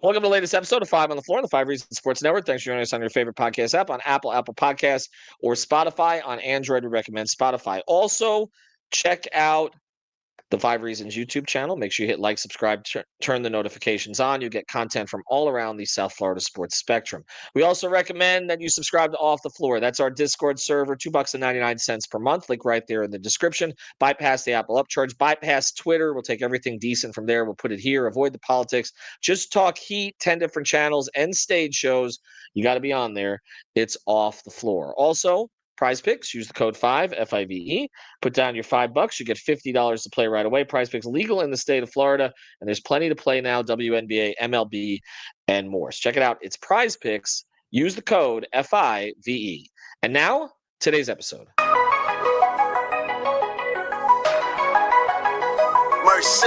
Welcome to the latest episode of Five on the Floor on the Five Reasons Sports Network. Thanks for joining us on your favorite podcast app on Apple Podcasts, or Spotify. On Android, we recommend Spotify. Also, check out the Five Reasons YouTube channel. Make sure you hit like, subscribe, turn the notifications on. You get content from all around the South Florida sports spectrum. We also recommend that you subscribe to Off the Floor. That's our Discord server, $2.99 per month. Link right there in the description. Bypass the Apple upcharge. Bypass Twitter. We'll take everything decent from there. We'll put it here. Avoid the politics. Just talk Heat, 10 different channels and stage shows. You got to be on there. It's Off the Floor. Also, Prize Picks, use the code 5, F-I-V-E. Put down your $5. You get $50 to play right away. Prize Picks legal in the state of Florida, and there's plenty to play now, WNBA, MLB, and more. So check it out. It's Prize Picks. Use the code F-I-V-E. And now, today's episode. Mercy.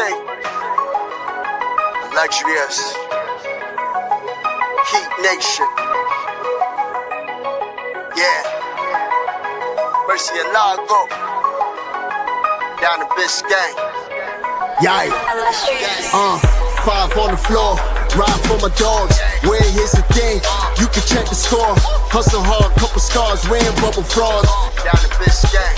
Luxurious. Heat Nation. Yeah. Mercy and Lago. Down to Biscayne. Yikes. Five on the floor. Ride for my dogs. Where here's the thing. You can check the score. Hustle hard, couple scars, wearing bubble frauds. Down to Biscayne.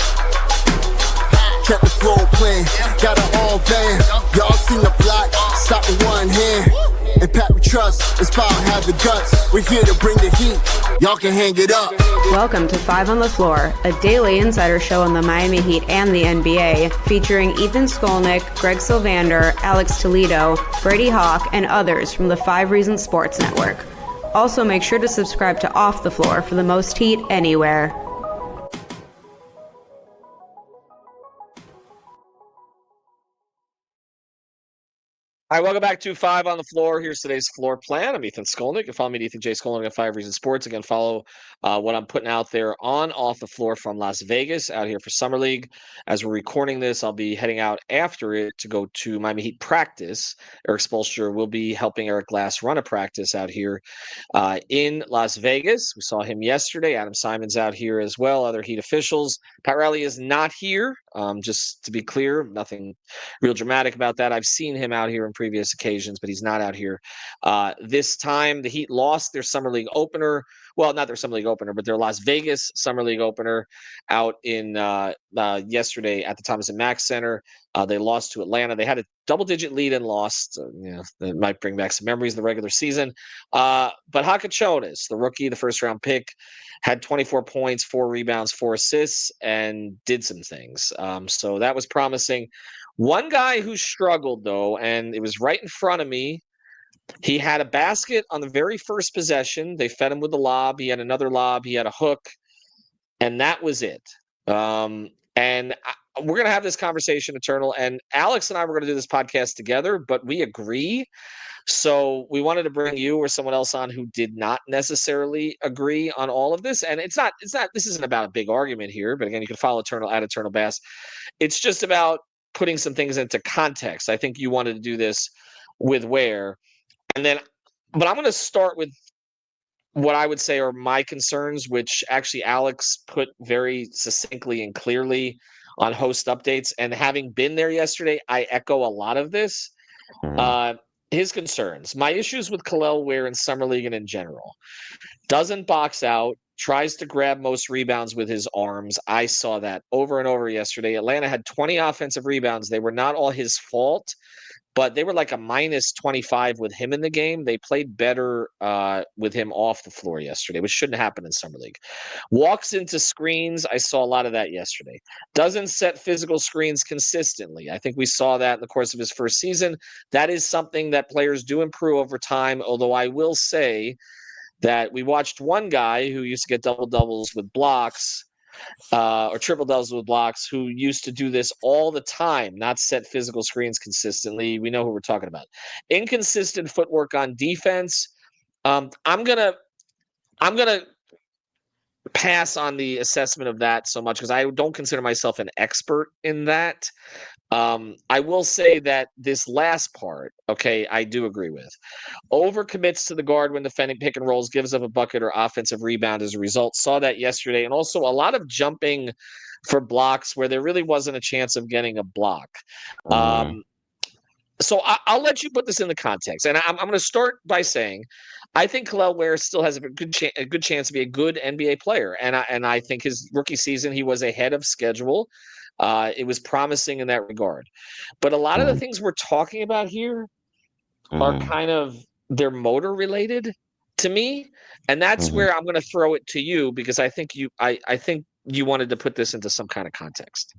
Kept the floor playing. Got it all banned. Y'all seen the block. Stop with one hand. And Pat we trust. Inspire have the guts. We're here to bring the heat. Y'all can hang it up. Welcome to Five on the Floor, a daily insider show on the Miami Heat and the NBA, featuring Ethan Skolnick, Greg Sylvander, Alex Toledo, Brady Hawk, and others from the Five Reasons Sports Network. Also, make sure to subscribe to Off the Floor for the most heat anywhere. All right, welcome back to Five on the Floor. Here's today's floor plan. I'm Ethan Skolnick. You can follow me at Ethan J. Skolnick at Five Reasons Sports. Again, follow what I'm putting out there on Off the Floor from Las Vegas, out here for Summer League. As we're recording this, I'll be heading out after it to go to Miami Heat practice. Eric Spoelstra will be helping Eric Glass run a practice out here in Las Vegas. We saw him yesterday. Adam Simon's out here as well, other Heat officials. Pat Riley is not here. Just to be clear, nothing real dramatic about that. I've seen him out here in previous occasions, but he's not out here. This time, the Heat lost their Summer League opener. Well, not their Summer League opener, but their Las Vegas Summer League opener out in yesterday at the Thomas and Mack Center. They lost to Atlanta. They had a double-digit lead and lost. That might bring back some memories of the regular season. But Hakachonis, the rookie, the first-round pick, had 24 points, 4 rebounds, 4 assists, and did some things. So that was promising. One guy who struggled, though, and it was right in front of me, he had a basket on the very first possession. They fed him with the lob. He had another lob. He had a hook, and that was it. We're going to have this conversation, Eternal, and Alex and I were going to do this podcast together, but we agree. So we wanted to bring you or someone else on who did not necessarily agree on all of this. And this isn't about a big argument here, but again, you can follow Eternal Bast. It's just about putting some things into context. I think you wanted to do this with Ware. But I'm going to start with what I would say are my concerns, which actually Alex put very succinctly and clearly on host updates. And having been there yesterday, I echo a lot of this. His concerns, my issues with Kel'el Ware in Summer League and in general. Doesn't box out, tries to grab most rebounds with his arms. I saw that over and over yesterday. Atlanta had 20 offensive rebounds. They were not all his fault, but they were like a minus 25 with him in the game. They played better with him off the floor yesterday, which shouldn't happen in Summer League. Walks into screens. I saw a lot of that yesterday. Doesn't set physical screens consistently. I think we saw that in the course of his first season. That is something that players do improve over time, although I will say that we watched one guy who used to get double-doubles with blocks or triple-doubles with blocks who used to do this all the time, not set physical screens consistently. We know who we're talking about. Inconsistent footwork on defense. I'm gonna pass on the assessment of that so much because I don't consider myself an expert in that. I will say that this last part, okay, I do agree with. Overcommits to the guard when defending pick and rolls, gives up a bucket or offensive rebound as a result. Saw that yesterday. And also a lot of jumping for blocks where there really wasn't a chance of getting a block. So I'll let you put this in the context, and I'm going to start by saying, I think Kel'el Ware still has a good chance to be a good NBA player, and I think his rookie season he was ahead of schedule. It was promising in that regard, but a lot of the things we're talking about here are kind of they're motor related to me, and that's where I'm going to throw it to you because I think you wanted to put this into some kind of context.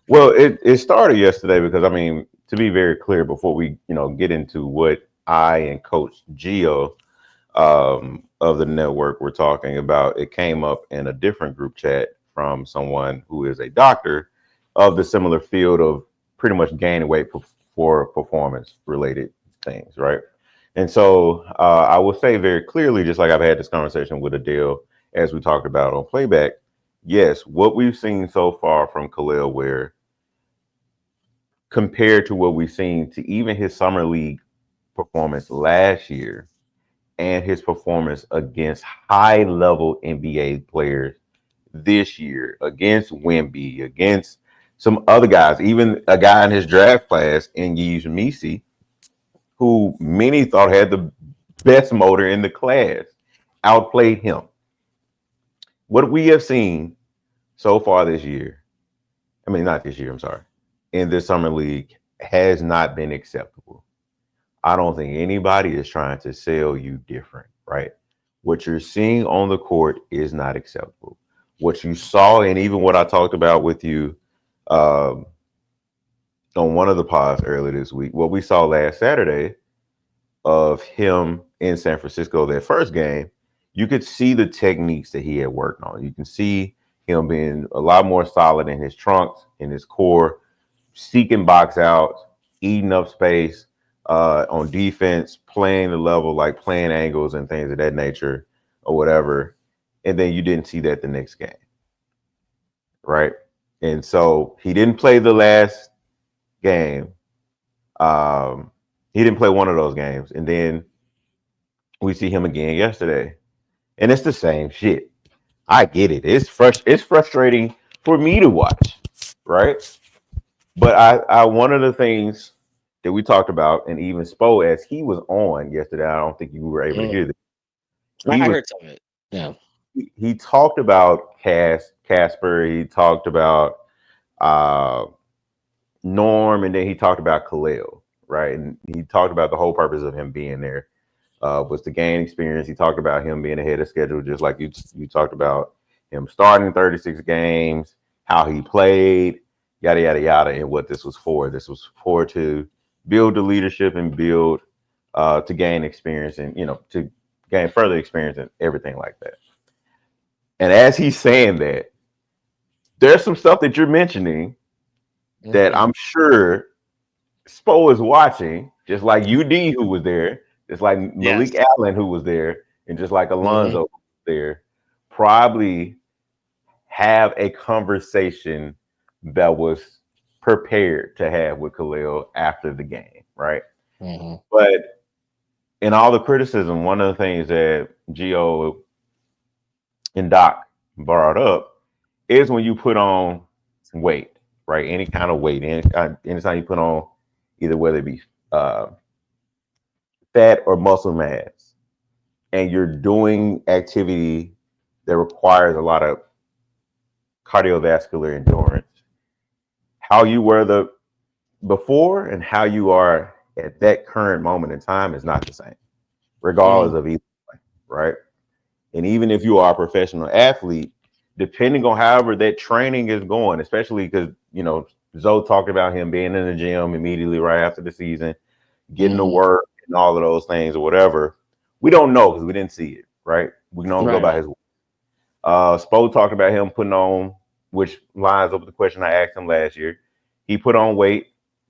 Well, it started yesterday because I mean, to be very clear, before we get into what I and Coach Gio of the network were talking about, it came up in a different group chat from someone who is a doctor of the similar field of pretty much gaining weight for performance related things, right? And so I will say very clearly, just like I've had this conversation with Adele as we talked about on playback, yes, what we've seen so far from Kel'el Ware compared to what we've seen to even his summer league performance last year and his performance against high level NBA players this year, against Wemby, against some other guys, even a guy in his draft class in Yves Misi, who many thought had the best motor in the class, outplayed him. What we have seen so far this year, I mean, not this year, I'm sorry, in this summer league has not been acceptable. I don't think anybody is trying to sell you different, right? What you're seeing on the court is not acceptable. What you saw, and even what I talked about with you on one of the pods earlier this week, what we saw last Saturday of him in San Francisco, that first game, you could see the techniques that he had worked on. You can see him being a lot more solid in his trunks, in his core, seeking box out, eating up space on defense, playing the level, like playing angles and things of that nature or whatever. And then you didn't see that the next game, right? And so he didn't play the last game. He didn't play one of those games. And then we see him again yesterday. And it's the same shit. I get it. It's frustrating for me to watch, right? But I one of the things that we talked about, and even Spo, as he was on yesterday, I don't think you were able to hear this. I heard some of it. Yeah. He talked about Casper. He talked about Norm, and then he talked about Kel'el, right? And he talked about the whole purpose of him being there was to gain experience. He talked about him being ahead of schedule, just like you talked about him starting 36 games, how he played, yada, yada, yada, and what this was for. This was for to build the leadership and build to gain experience and, to gain further experience and everything like that. And as he's saying that, there's some stuff that you're mentioning that I'm sure Spo is watching, just like UD who was there, just like Malik Allen who was there, and just like Alonzo who was there, probably have a conversation that was prepared to have with Kel'el after the game, right? But in all the criticism, one of the things that Gio and Doc brought up is when you put on weight, right? Any kind of weight, anytime you put on either whether it be fat or muscle mass, and you're doing activity that requires a lot of cardiovascular endurance, how you were the before and how you are at that current moment in time is not the same, regardless of either way, right? And even if you are a professional athlete, depending on however that training is going, especially because, Zoe talked about him being in the gym immediately right after the season, getting to work and all of those things or whatever. We don't know because we didn't see it, right? We can only go by his word. Spo talked about him putting on, which lines up with the question I asked him last year. He put on weight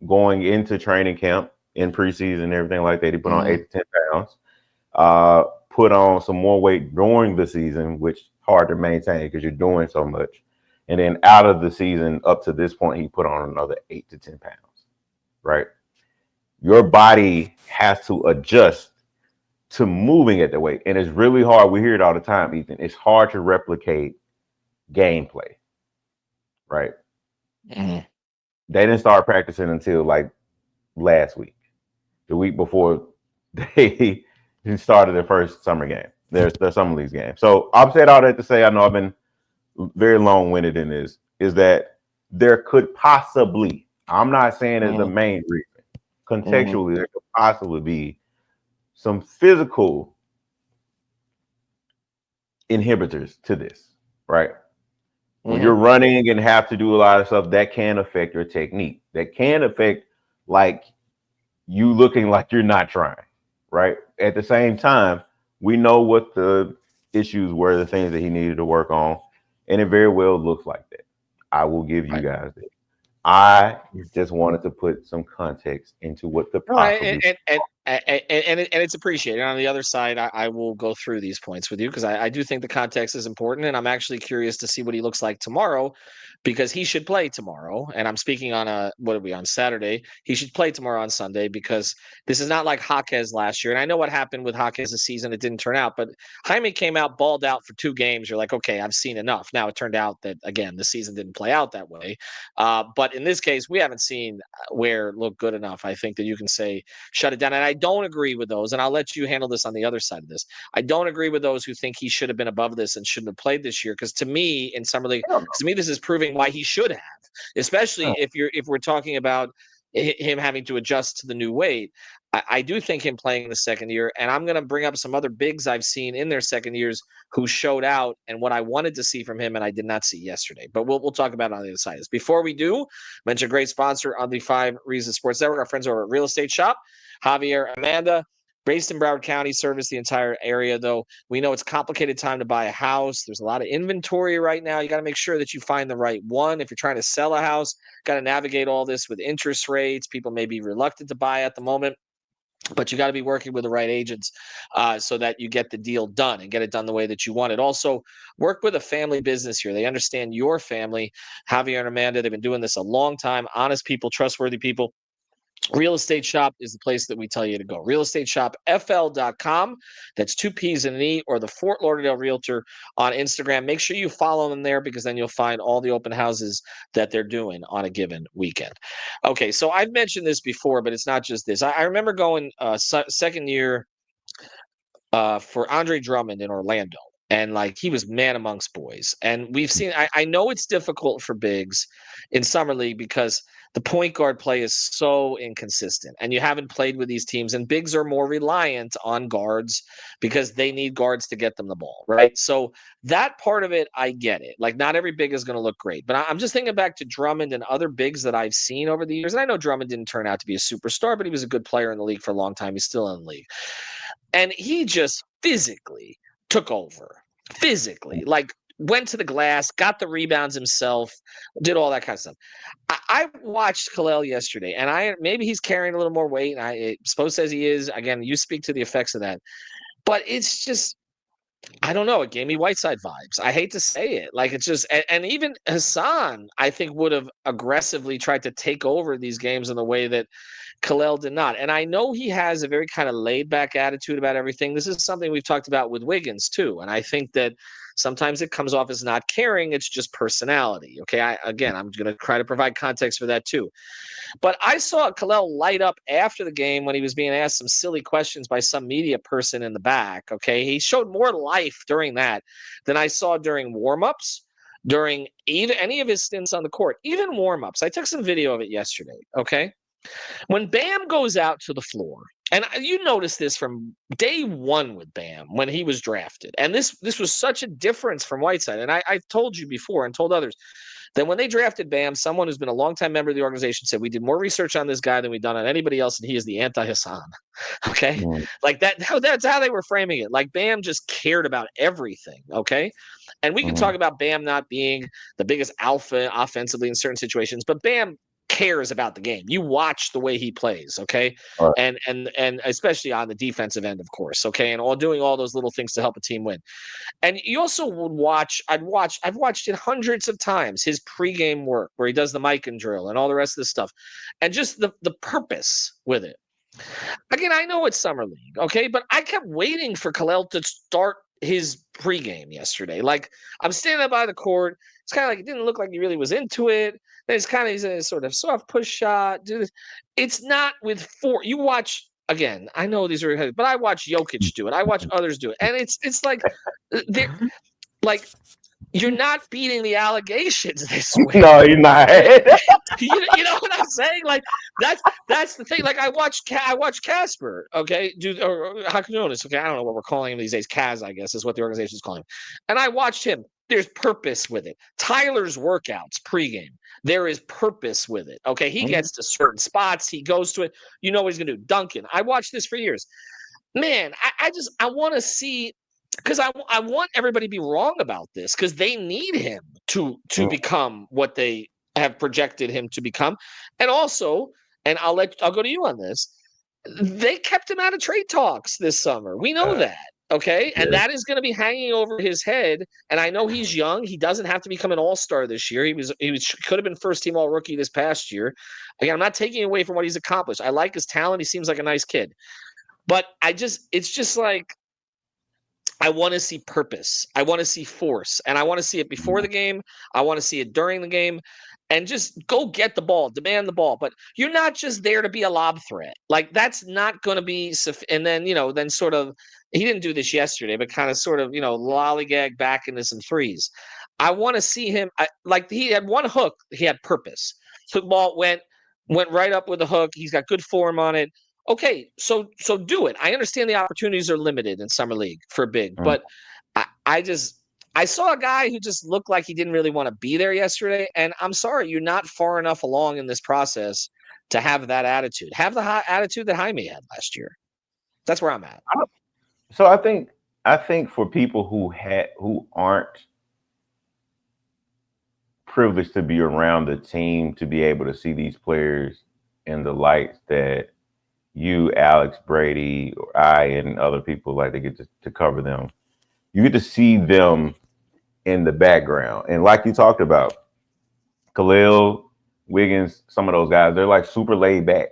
going into training camp in preseason and everything like that. He put on 8 to 10 pounds. Put on some more weight during the season, which hard to maintain because you're doing so much. And then out of the season up to this point, he put on another 8 to 10 pounds, right? Your body has to adjust to moving at the weight. And it's really hard. We hear it all the time, Ethan. It's hard to replicate gameplay, right? They didn't start practicing until like last week, the week before they started their first summer game, their summer leagues game. So I've said all that to say, I know I've been very long-winded in this, is that there could possibly, I'm not saying it's the main reason, contextually, there could possibly be some physical inhibitors to this, right? When you're running and have to do a lot of stuff, that can affect your technique. That can affect like you looking like you're not trying, right? At the same time, we know what the issues were, the things that he needed to work on, and it very well looks like that. I will give you guys that. I just wanted to put some context into what the possibly. And it's appreciated. On the other side, I will go through these points with you because I do think the context is important, and I'm actually curious to see what he looks like tomorrow, because he should play tomorrow. And I'm speaking on what are we on Saturday? He should play tomorrow on Sunday, because this is not like Jaquez last year. And I know what happened with Jaquez this season; it didn't turn out. But Jaime came out balled out for 2 games. You're like, okay, I've seen enough. Now it turned out that again the season didn't play out that way. But in this case, we haven't seen Ware look good enough. I think that you can say shut it down. And I don't agree with those. And I'll let you handle this on the other side of this. I don't agree with those who think he should have been above this and shouldn't have played this year. Because to me, in summer league, because to me, this is proving why he should have, especially if we're talking about him having to adjust to the new weight. I do think him playing in the second year, and I'm going to bring up some other bigs I've seen in their second years who showed out and what I wanted to see from him and I did not see yesterday. But we'll talk about it on the other side. Before we do, mention a great sponsor on the 5 Reasons Sports Network, our friends over at Real Estate Shop, Javier, Amanda. Based in Broward County, service the entire area, though. We know it's a complicated time to buy a house. There's a lot of inventory right now. You got to make sure that you find the right one. If you're trying to sell a house, got to navigate all this with interest rates. People may be reluctant to buy at the moment, but you got to be working with the right agents so that you get the deal done and get it done the way that you want it. Also, work with a family business here. They understand your family. Javier and Amanda, they've been doing this a long time. Honest people, trustworthy people. Real Estate Shop is the place that we tell you to go. RealEstateShopFL.com. That's 2 P's and an E, or the Fort Lauderdale Realtor on Instagram. Make sure you follow them there, because then you'll find all the open houses that they're doing on a given weekend. Okay, so I've mentioned this before, but it's not just this. I remember going second year for Andre Drummond in Orlando. And like he was man amongst boys. And we've seen, I know it's difficult for bigs in summer league because the point guard play is so inconsistent, and you haven't played with these teams, and bigs are more reliant on guards because they need guards to get them the ball, right? So that part of it, I get it. Like not every big is going to look great, but I'm just thinking back to Drummond and other bigs that I've seen over the years. And I know Drummond didn't turn out to be a superstar, but he was a good player in the league for a long time. He's still in the league. And he just physically took over. Physically, like went to the glass, got the rebounds himself, did all that kind of stuff. I watched Kel'el yesterday, and maybe he's carrying a little more weight. And Spo says he is. Again, you speak to the effects of that, but it's just, I don't know. It gave me Whiteside vibes. I hate to say it. Like it's just, and even Hassan, I think, would have aggressively tried to take over these games in the way that Kel'el did not. And I know he has a very kind of laid back attitude about everything. This is something we've talked about with Wiggins too. And I think that sometimes it comes off as not caring. It's just personality. Okay. I'm going to try to provide context for that too. But I saw Kel'el light up after the game when he was being asked some silly questions by some media person in the back. Okay. He showed more life during that than I saw during warmups, during either any of his stints on the court, even warmups. I took some video of it yesterday. Okay. When Bam goes out to the floor, and you notice this from day one with Bam when he was drafted, and this was such a difference from Whiteside. And I've told you before and told others that when they drafted Bam, someone who's been a longtime member of the organization said, we did more research on this guy than we've done on anybody else, and he is the anti-Hassan. Okay? Like that's how they were framing it. Like Bam just cared about everything. Okay? And we can talk about Bam not being the biggest alpha offensively in certain situations, but Bam cares about the game. You watch the way he plays, okay? Right. And especially on the defensive end, of course, okay? And doing all those little things to help a team win. And you also would watch, I've watched it hundreds of times, his pregame work where he does the mic and drill and all the rest of this stuff. And just the purpose with it. Again, I know it's summer league, okay? But I kept waiting for Kel'el to start his pregame yesterday. Like I'm standing by the court. It's kind of like it didn't look like he really was into it. Then it's kind of he's a sort of soft push shot. Do this. It's not with 4. You watch again, I know these are, but I watch Jokic do it. I watch others do it, and it's like they're like you're not beating the allegations this way. No, you're not. You know what I'm saying? Like that's the thing. Like I watch Casper. Okay, or how can you know this? Okay, I don't know what we're calling him these days. Kaz, I guess, is what the organization is calling him. And I watched him. There's purpose with it. Tyler's workouts pregame. There is purpose with it. Okay, he gets to certain spots. He goes to it. You know what he's gonna do. Duncan. I watched this for years. Man, I want to see because I want everybody to be wrong about this because they need him to become what they have projected him to become. And also, and I'll go to you on this. They kept him out of trade talks this summer. We know that. Okay. And that is going to be hanging over his head. And I know he's young. He doesn't have to become an all-star this year. He could have been first team all rookie this past year. Again, I'm not taking away from what he's accomplished. I like his talent. He seems like a nice kid. But it's just like I want to see purpose. I want to see force. And I want to see it before the game. I want to see it during the game. And just go get the ball, demand the ball. But you're not just there to be a lob threat. Like, that's not going to be. And then, then sort of, he didn't do this yesterday, but kind of sort of, lollygag back into some threes. I want to see him. Like, he had one hook. He had purpose. Took ball, went right up with the hook. He's got good form on it. Okay, so do it. I understand the opportunities are limited in summer league for big, but I saw a guy who just looked like he didn't really want to be there yesterday, and I'm sorry, you're not far enough along in this process to have that attitude. Have the attitude that Jaime had last year. That's where I'm at. So I think for people who aren't privileged to be around the team to be able to see these players in the lights that you, Alex, Brady, or I, and other people like to get to cover them. You get to see them in the background. And like you talked about, Kel'el, Wiggins, some of those guys, they're like super laid back.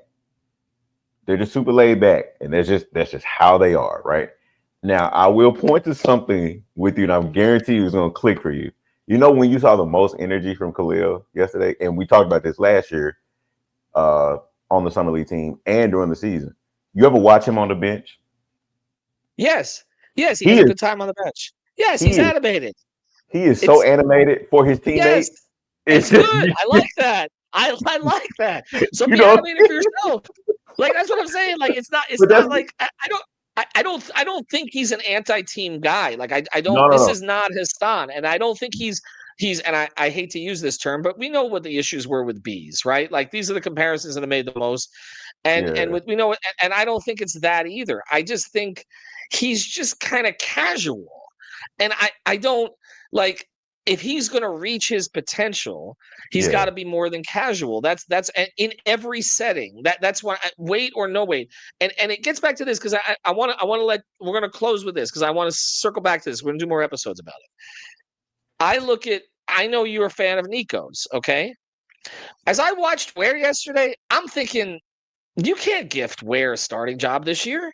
They're just super laid back. And that's just how they are, right? Now, I will point to something with you, and I guarantee you it's going to click for you. You know, when you saw the most energy from Kel'el yesterday, and we talked about this last year, on the summer league team and during the season. You ever watch him on the bench? Yes. He has a good time on the bench. Yes, he's animated. He is so animated for his teammates. Yes, it's good. I like that. I like that. So be animated for yourself. Like, that's what I'm saying. Like, it's not like I don't think he's an anti-team guy. Like, I don't. This is not Hassan, and I don't think he's. And I hate to use this term, but we know what the issues were with bees, right? Like, these are the comparisons that have made the most. And we know, and I don't think it's that either. I just think he's just kind of casual. And I don't like, if he's going to reach his potential, he's got to be more than casual. That's in every setting. That's why, weight or no weight. And it gets back to this, because I want to we're going to close with this, because I want to circle back to this. We're going to do more episodes about it. I know you're a fan of Nico's, okay? As I watched Ware yesterday, I'm thinking, you can't gift Ware a starting job this year.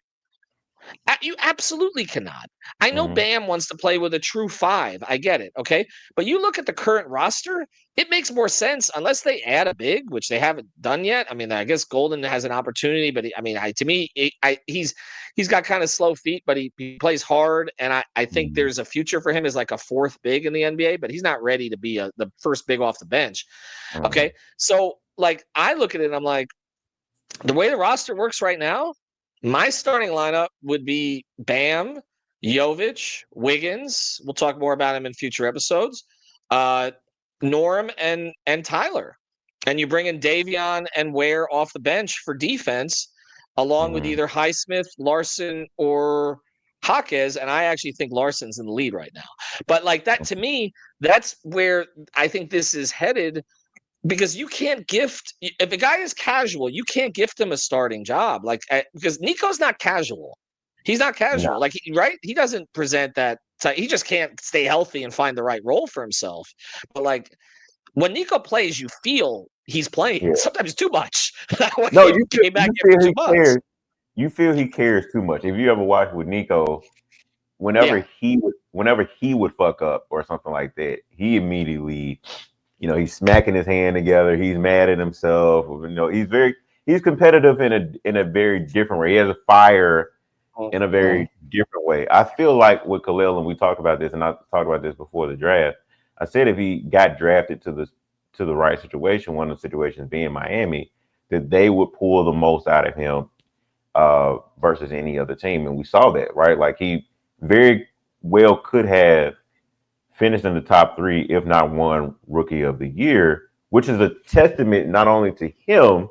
You absolutely cannot. I know Bam wants to play with a true five. I get it, okay? But you look at the current roster, it makes more sense, unless they add a big, which they haven't done yet. I mean, I guess Golden has an opportunity, but to me, he's got kind of slow feet, but he plays hard, and I think there's a future for him as like a fourth big in the NBA, but he's not ready to be the first big off the bench, okay? So, like, I look at it and I'm like, the way the roster works right now, my starting lineup would be Bam, Jovic, Wiggins. We'll talk more about him in future episodes. Norm and Tyler. And you bring in Davion and Ware off the bench for defense, along with either Highsmith, Larson, or Jaquez. And I actually think Larson's in the lead right now. But like that, to me, that's where I think this is headed. Because you can't gift, if a guy is casual, you can't gift him a starting job. Like, because Nico's not casual. He's not casual. No. Like, right? He doesn't present that. He just can't stay healthy and find the right role for himself. But like, when Nico plays, you feel he's playing. Sometimes too much. No, you feel he cares. You feel he cares too much. If you ever watch with Nico, whenever he would fuck up or something like that, he immediately, he's smacking his hand together. He's mad at himself. He's very he's competitive in a very different way. He has a fire in a very different way. I feel like with Kel'el, and we talked about this, and I talked about this before the draft. I said if he got drafted to the right situation, one of the situations being Miami, that they would pull the most out of him versus any other team, and we saw that, right? Like he very well could have finished in the top 3, if not won Rookie of the Year, which is a testament not only to him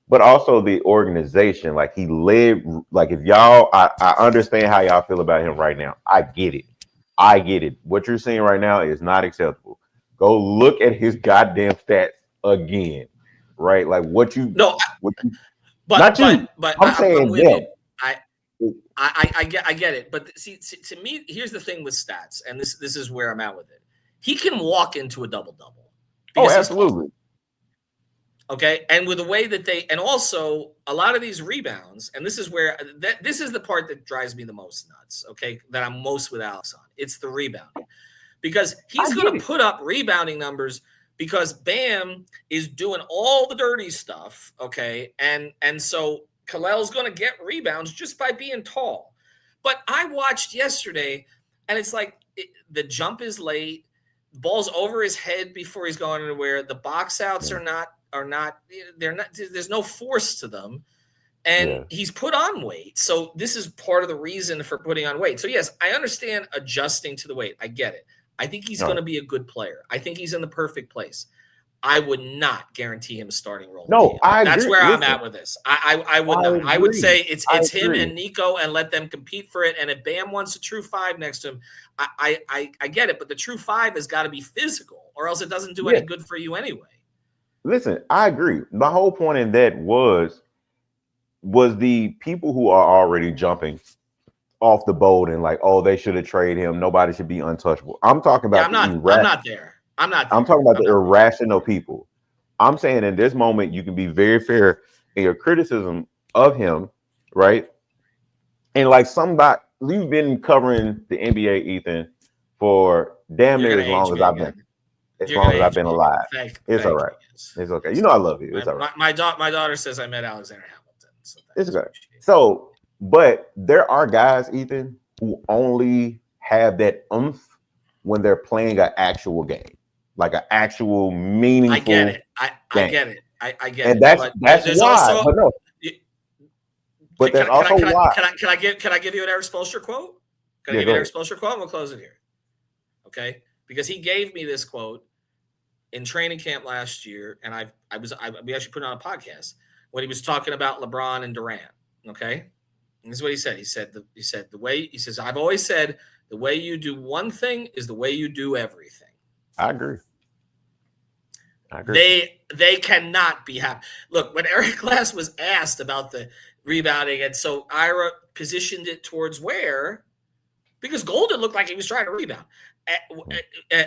but also the organization. Like he led, like if y'all, I understand how y'all feel about him right now. I get it. What you're seeing right now is not acceptable. Go look at his goddamn stats again, right? Like what you, not you. I'm saying with them. it. I get it. But see, to me, here's the thing with stats, and this is where I'm at with it. He can walk into a double-double. Oh, absolutely. Okay, and with the way that and also a lot of these rebounds, and this is where this is the part that drives me the most nuts. Okay, that I'm most with Alex on. It's the rebounding, because he's going to put up rebounding numbers because Bam is doing all the dirty stuff. Okay, and so Kel'el's going to get rebounds just by being tall. But I watched yesterday, and it's like the jump is late, ball's over his head before he's going anywhere. The box outs are not. There's no force to them, and he's put on weight. So this is part of the reason for putting on weight. So yes, I understand adjusting to the weight. I get it. I think he's going to be a good player. I think he's in the perfect place. I would not guarantee him a starting role. No, I agree. That's where I'm at with this. I would not. I would say it's him and Nico, and let them compete for it. And if Bam wants a true 5 next to him, I get it. But the true 5 has got to be physical, or else it doesn't do any good for you anyway. Listen, I agree. My whole point in that was the people who are already jumping off the boat and like, oh, they should have traded him. Nobody should be untouchable. I'm talking about I'm not there. I'm talking about the irrational people. I'm saying in this moment, you can be very fair in your criticism of him, right? And like somebody, you've been covering the NBA, Ethan, for damn near as long as I've been. As long as I've been alive. It's all right. It's okay. You know I love you. It's all right. My daughter says I met Alexander Hamilton. So it's okay. So, but there are guys, Ethan, who only have that oomph when they're playing an actual game, like an actual meaningful. I get it. I get it. I get it. And that's why. Also, but no. But that's also why. Can I give you an Eric Spoelstra quote? Can I give you an Eric Spoelstra quote? And we'll close it here. Okay, because he gave me this quote in training camp last year, and we actually put it on a podcast when he was talking about LeBron and Durant. Okay, and this is what he said. He says, I've always said the way you do one thing is the way you do everything. I agree. They cannot be happy. Look, when Eric Glass was asked about the rebounding, and so Ira positioned it towards Ware, because Golden looked like he was trying to rebound.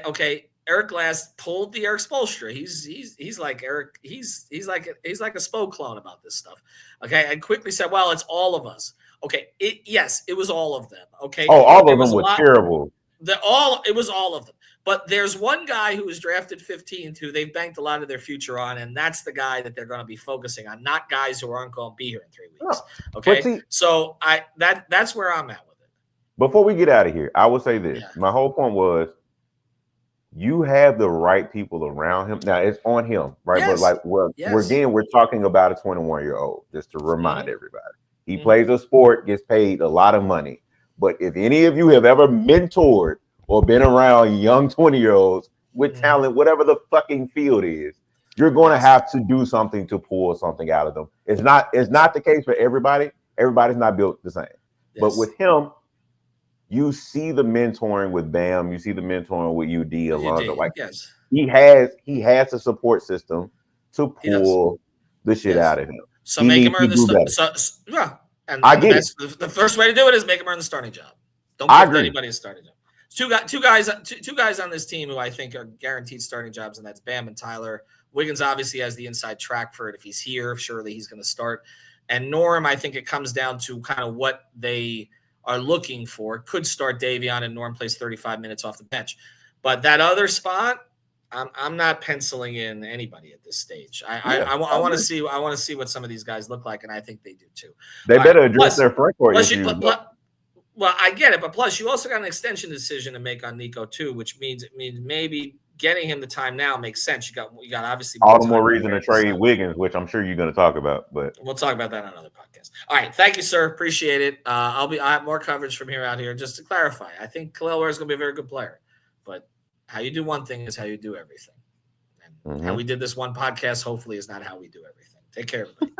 Okay. Eric Glass pulled the Eric Spoelstra. He's like Eric. He's like a Spo clone about this stuff. Okay, and quickly said, "Well, it's all of us." Okay, it was all of them. Okay, all of them were terrible. It was all of them. But there's one guy who was drafted 15th who they've banked a lot of their future on, and that's the guy that they're going to be focusing on, not guys who aren't going to be here in 3 weeks. Okay, so that's where I'm at with it. Before we get out of here, I will say this: my whole point was, you have the right people around him. Now it's on him, right? Yes. But like, we're talking about a 21-year-old, just to remind everybody. He plays a sport, gets paid a lot of money. But if any of you have ever mentored or been around young 20-year-olds with talent, whatever the fucking field is, you're going to have to do something to pull something out of them. It's not the case for everybody. Everybody's not built the same. Yes. But with him, you see the mentoring with Bam. You see the mentoring with UD Alonzo. Like he has a support system to pull the shit out of him. So make him earn the and I get it. The first way to do it is make him earn the starting job. Don't give anybody a starting job. Two guys on this team who I think are guaranteed starting jobs, and that's Bam and Tyler. Wiggins obviously has the inside track for it. If he's here, surely he's going to start. And Norm, I think it comes down to kind of what they are looking for. Could start Davion, and Norm plays 35 minutes off the bench. But that other spot, I'm not penciling in anybody at this stage. Yeah, I want to see what some of these guys look like, and I think they do too. they All better right, address their front court plus issues. well, I get it, but plus you also got an extension decision to make on Nico too, which means maybe getting him the time now makes sense. You got obviously All the more time reason to trade Wiggins, which I'm sure you're going to talk about. But we'll talk about that on another podcast. All right, thank you, sir. Appreciate it. I have more coverage from here out here. Just to clarify, I think Kel'el Ware is going to be a very good player, but how you do one thing is how you do everything. And how we did this one podcast, hopefully, is not how we do everything. Take care, everybody.